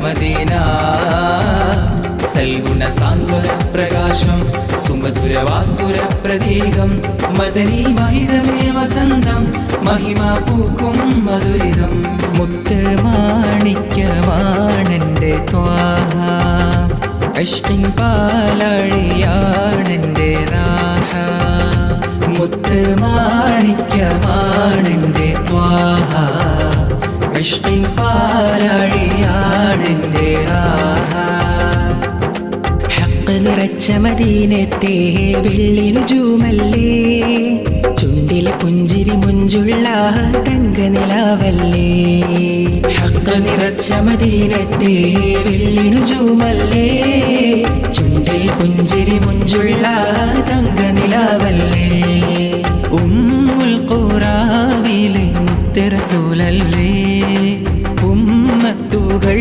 Medina സൽഗുണ സാന്ത്വന പ്രകാശം സുമധുരവാസുര പ്രതീകം മദനീ മഹിതമേ വസന്തം മഹിമ പൂക്കും മധുരിതം മുത്ത് മാണിക്യമാണെൻ്റെ ത്വാഹ ഇഷ്കിൻ പാലഴിയാണെൻ്റെ റാഹ മുത്ത് മാണിക്യമാണെൻ്റെ ത്വാഹ ഇഷ്കിൻ പാലഴിയാണെൻ്റെ റാഹ ഹഖ് നിറച്ച മദീനത്തെ വെള്ളി നുജൂമല്ലേ ചുണ്ടിൽ പുഞ്ചിരി മുഞ്ചുള്ള തങ്കനിലാവല്ലേ ഹഖ് നിറച്ച മദീനത്തെ വെള്ളി നുജൂമല്ലേ ചുണ്ടിൽ പുഞ്ചിരി മുഞ്ചുള്ള തങ്കനിലാവല്ലേ ഉമ്മുൽ ഖുറാവിലെ മുത്ത് റസൂലല്ലേ ഉമ്മത്തുകൾ